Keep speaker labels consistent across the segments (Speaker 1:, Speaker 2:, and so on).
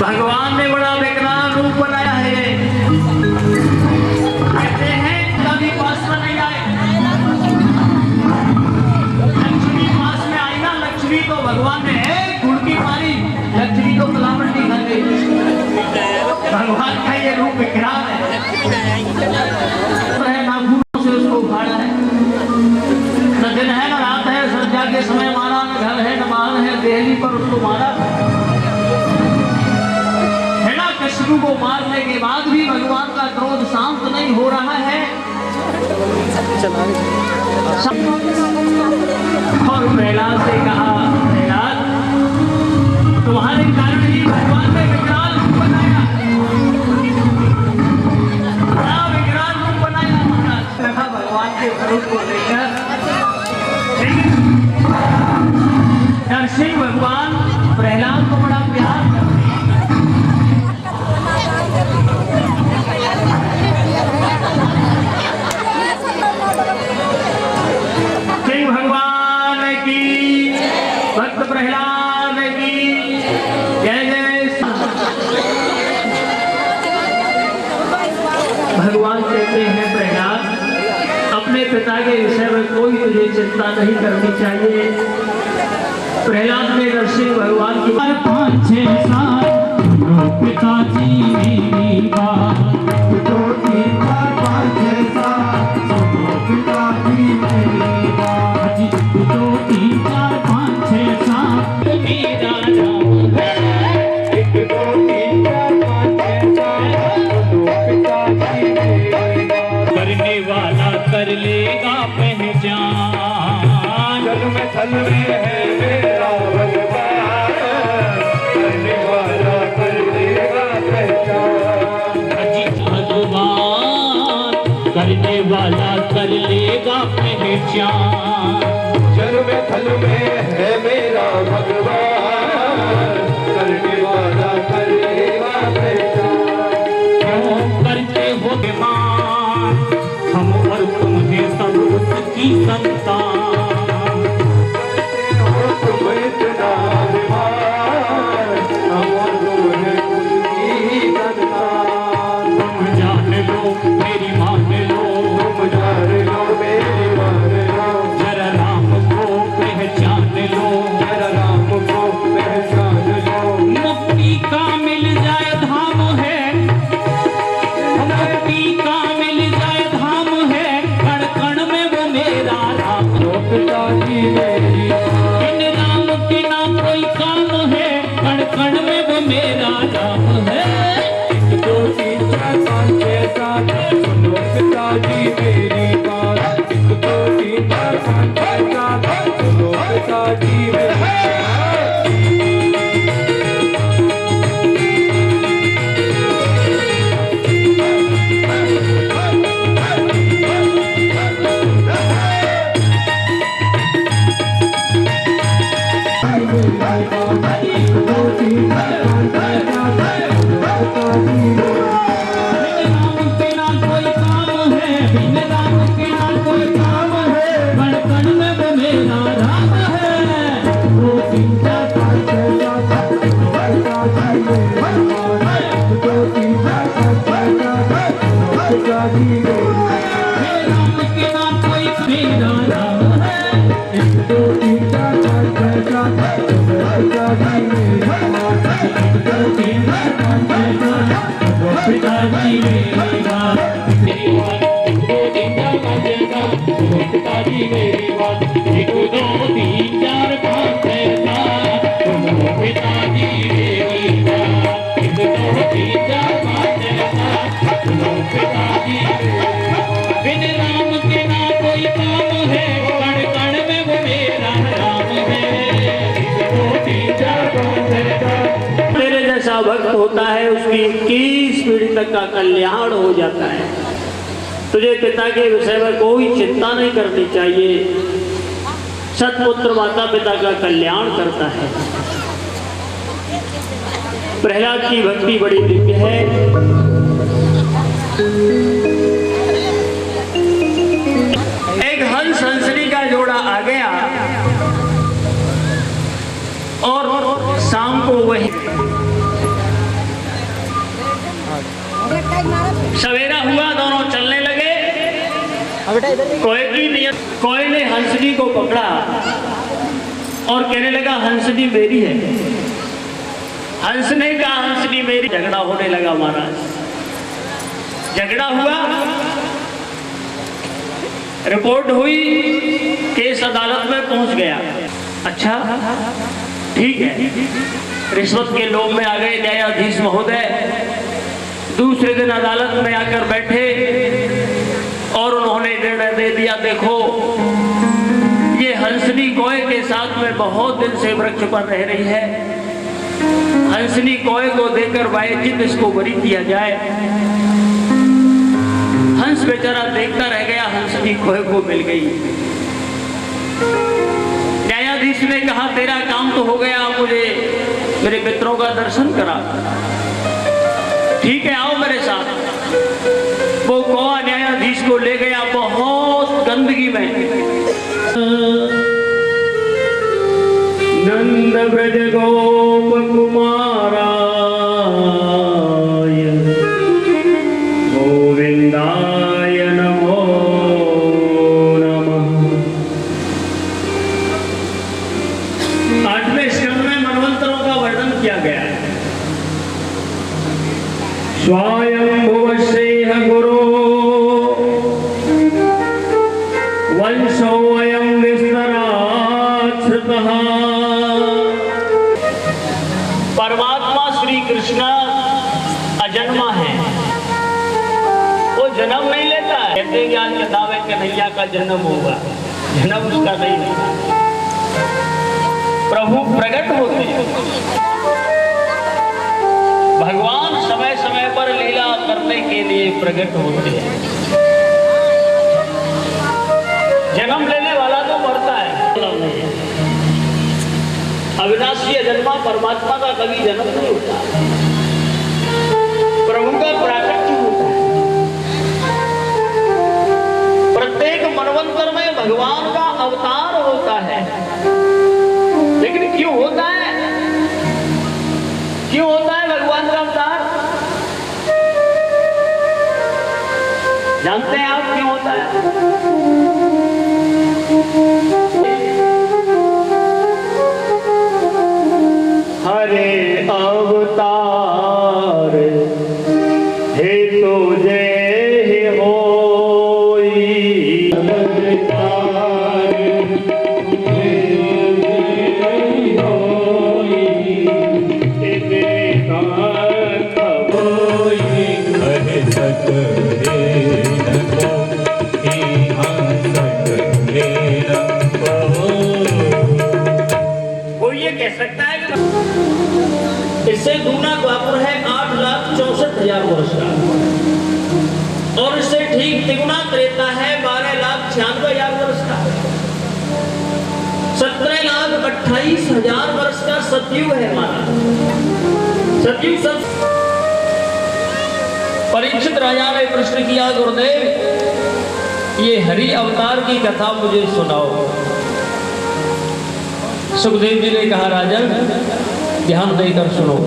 Speaker 1: भगवान ने बड़ा विकराल रूप बनाया है। कहते हैं कभी पास में नहीं आए, लक्ष्मी पास में आई ना, लक्ष्मी तो भगवान ने गुड़की मारी, लक्ष्मी तो कलावटी खा गई। भगवान का ये रूप विकराल है, नाखूनों से उसको उखाड़ा है। न दिन है न रात है, संध्या के समय मारा, न घर है न मान है, देहली पर उसको मारा। कृष्ण को मारने के बाद भी भगवान का क्रोध शांत नहीं हो रहा है। और प्रहलाद से कहा, प्रहलाद तुम्हारे कारण ही भगवान ने विकराल रूप बनाया, बड़ा विकराल रूप बनाया। कहा भगवान के स्वरूप को लेकर नरसिंह भगवान प्रहलाद को बड़ा प्यार करते हैं। प्रहलाद की जय जय। भगवान कहते हैं प्रहलाद अपने पिता के विषय में कोई तुझे चिंता नहीं करनी चाहिए। प्रहलाद ने नरसिंह भगवान की 5-6 साल पिताजी मेरी बात, 2-3-4-5-6 साल पिताजी मेरी बात, 2-3-4-5-6 साल मेरा नाम है, 1-2-3-4-5-6 पिताजी मेरी बात, करने वाला कर लेगा पहचान, जग में थल में है मेरा भगवान, करने वाला कर लेगा पहचान, भगवान करने वाला कर लेगा पहचान, जग में थल में है मेरा भगवान, करने वाला कर लेगा पहचान। क्यों करते हो बेमान, हम और तुम हैं सब उसकी संतान, करते हो तुम इतना बेमान, हम और तुम हैं उसकी संतान। तुम जान लो मेरी मान लो, तुम जान लो मेरी मान लो, जरा राम को पहचान लो, जरा राम को पहचान लो। मुक्ति का मिल जाए धाम है, मुक्ति का मिल जाए धाम है, कण कण में वो मेरा राम, पिताजी मेरी बिन राम के ना कोई काम है, कण कण में वो मेरा राम है। 1-2-3-4-5-6 7 सुनो पिताजी मेरी बात, 1-2-3-4-5-6 7 सुनो पिताजी मेरी बात। भक्त होता है उसकी 21 पीढ़ी तक का कल्याण हो जाता है। तुझे पिता के विषय में कोई चिंता नहीं करनी चाहिए। सत्पुत्र माता पिता का कल्याण करता है। प्रहलाद की भक्ति बड़ी दिव्य है। एक हंस हंसनी का जोड़ा आ गया और शाम को वही
Speaker 2: सवेरा हुआ, दोनों चलने लगे। कोई ने हंसनी को पकड़ा और कहने लगा हंसनी मेरी है। हंस ने कहा हंसनी मेरी। झगड़ा होने लगा महाराज। झगड़ा हुआ, रिपोर्ट हुई, केस अदालत में पहुंच गया। अच्छा ठीक है, रिश्वत के लोभ में आ गए न्यायाधीश महोदय। दूसरे दिन अदालत में आकर बैठे और उन्होंने निर्णय दे दिया, देखो ये हंसनी कोय के साथ में बहुत दिन से वृक्ष पर रह रही है। हंसनी कोय को देकर वायचित इसको बरी किया जाए। हंस बेचारा देखता रह गया, हंसनी कोय को मिल गई। न्यायाधीश ने कहा तेरा काम तो हो गया, मुझे मेरे मित्रों का दर्शन करा। ठीक है, आओ मेरे साथ। वो कौआ न्यायाधीश को ले गया बहुत गंदगी में। नंद ब्रज गोप कुमाराय गोविंदाय नमो नमः। 8वें स्कंद में मनवंतरों का वर्णन किया गया है। स्वयंभुवस्येह गुरो वंशोऽयं विस्तरात् श्रुतः। परमात्मा श्री कृष्ण अजन्मा है, वो जन्म नहीं लेता है। कहते हैं कि आज के दावे कन्हैया का जन्म होगा, जन्म उसका नहीं होता। प्रभु प्रकट होते हैं। भगवान समय समय पर लीला करने के लिए प्रकट होते हैं। जन्म लेने वाला तो मरता है। अविनाशी अजन्मा परमात्मा का कभी जन्म नहीं होता, प्रभु का प्राकट्य होता है। प्रत्येक मनवंतर में भगवान का अवतार होता है। लेकिन क्यों होता है? क्यों होता है भगवान का अवतार? जानते हैं आप क्यों होता है? हरे अवतार हे तुझे इससे दूना द्वापर है 8,64,000 वर्ष का, और इससे ठीक तिगुना त्रेता है 12,96,000 वर्ष का। 17,28,000 वर्ष का सतयुग है हमारा। सतयुग सब। परीक्षित राजा ने प्रश्न किया, गुरुदेव ये हरि अवतार की कथा मुझे सुनाओ। सुखदेव जी ने कहा, राजन ध्यान देकर सुनो।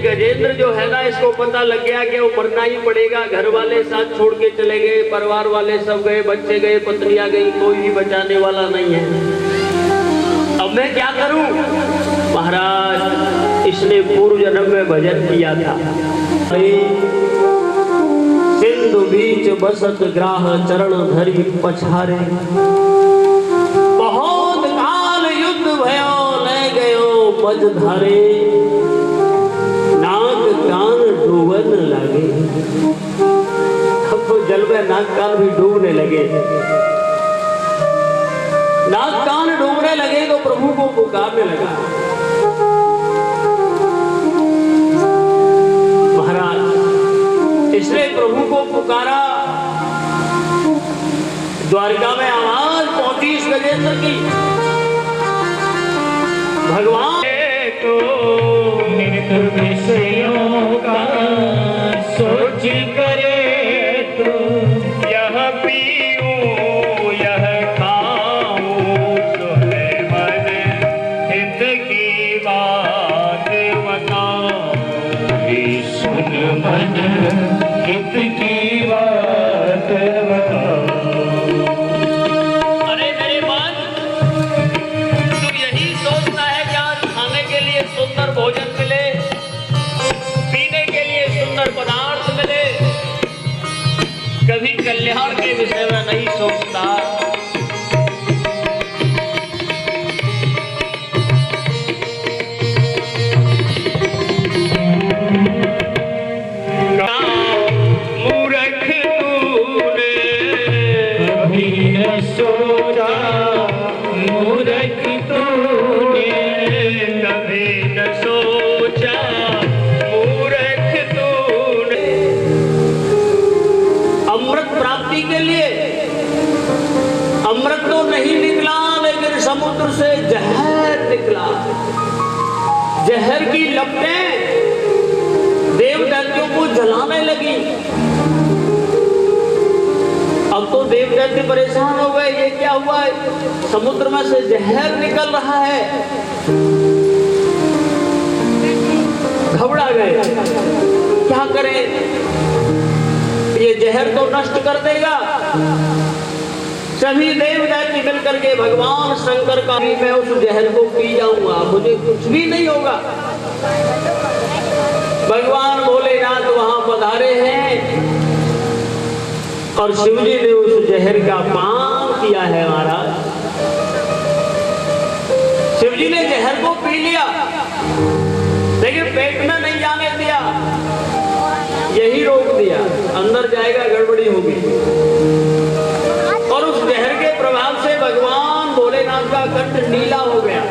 Speaker 2: गजेंद्र जो है ना, इसको पता लग गया कि वो मरना ही पड़ेगा। घर वाले साथ छोड़ के चले गए, परिवार वाले सब गए, बच्चे गए, पत्नियां गई, कोई भी बचाने वाला नहीं है। अब मैं क्या करूं? महाराज इसने पूर्व जन्म में भजन किया था। सिंधु बीच बसत ग्राह चरण धरी पछारे, बहुत काल युद्ध भयो ले गयो मझधारे। तो जल में नाक कान भी डूबने लगे। नाक कान डूबने लगे तो प्रभु को पुकारने लगा, महाराज। इसने प्रभु को पुकारा, द्वारका में आवाज पहुंची इस गजेंद्र की, भगवान
Speaker 1: तो नित विषयों का सोच करे तो यह पीऊं यह खाऊं तो है मन हित की बात बताऊं। सुन मन हित की बात बताऊं।
Speaker 2: अरे मेरे मन, तू यही सोचता है कि आज खाने के लिए सुंदर भोजन मिले, पीने के लिए सुंदर पदार्थ मिले, कभी कल्याण के विषय में नहीं सोचता।
Speaker 1: मूर्ख तूने कभी न सोचा, मूर्ख तूने कभी न सोचा, मूर्ख तूने।
Speaker 2: अमृत प्राप्ति के लिए अमृत तो नहीं निकला, लेकिन समुद्र से जहर निकला। जहर की लपटें देव दैत्यों को जलाने लगी। अब तो देव दैत्य परेशान हो गए, ये क्या हुआ है? समुद्र में से जहर निकल रहा है। घबरा गए, क्या करें, ये जहर तो नष्ट कर देगा। सभी देव दैत्य मिलकर के भगवान शंकर का भी मैं उस जहर को पी जाऊंगा, मुझे कुछ भी नहीं होगा। भगवान भोलेनाथ वहां पधारे हैं और शिवजी ने उस जहर का पान किया है महाराज। शिवजी ने जहर को पी लिया, लेकिन पेट में नहीं जाने दिया, यही रोक दिया, अंदर जाएगा गड़बड़ी होगी। और उस जहर के प्रभाव से भगवान भोलेनाथ का कंठ नीला हो गया।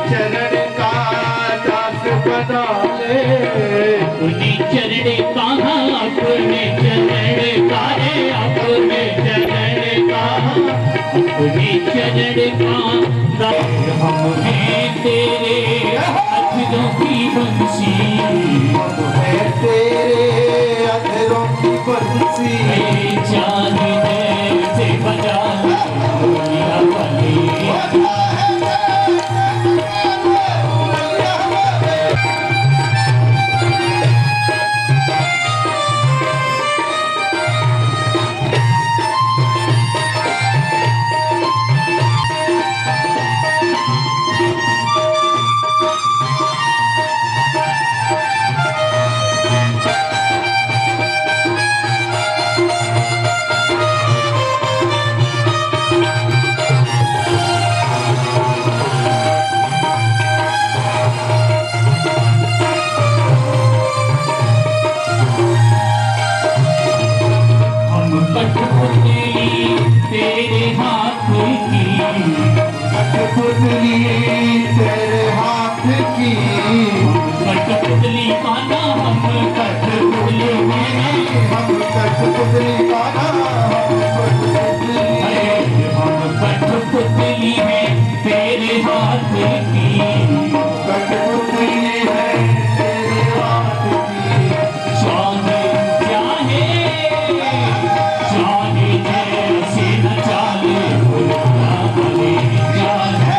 Speaker 1: चरण का दास बना ले,
Speaker 3: अपने चरण कहाँ, अपने चरण का है, अपने चरण का, अपने चरण का। हम हैं तेरे अधरों की बंसी,
Speaker 1: हम हैं तेरे अधरों की बंसी।
Speaker 3: जान से बजा लिया वाली।
Speaker 1: कठपुतली तेरे हाथ की,
Speaker 3: कठपुतली का नाम, हम कठपुतली
Speaker 1: हम कठपुतली का नाम,
Speaker 3: हम कठपुतली है तेरे हाथ की,
Speaker 1: कठपुतली है तेरे हाथ की।
Speaker 3: चाहे चाहे जैसे न चाले भोला वाले, चाहे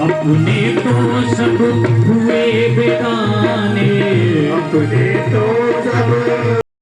Speaker 3: अपने तो सब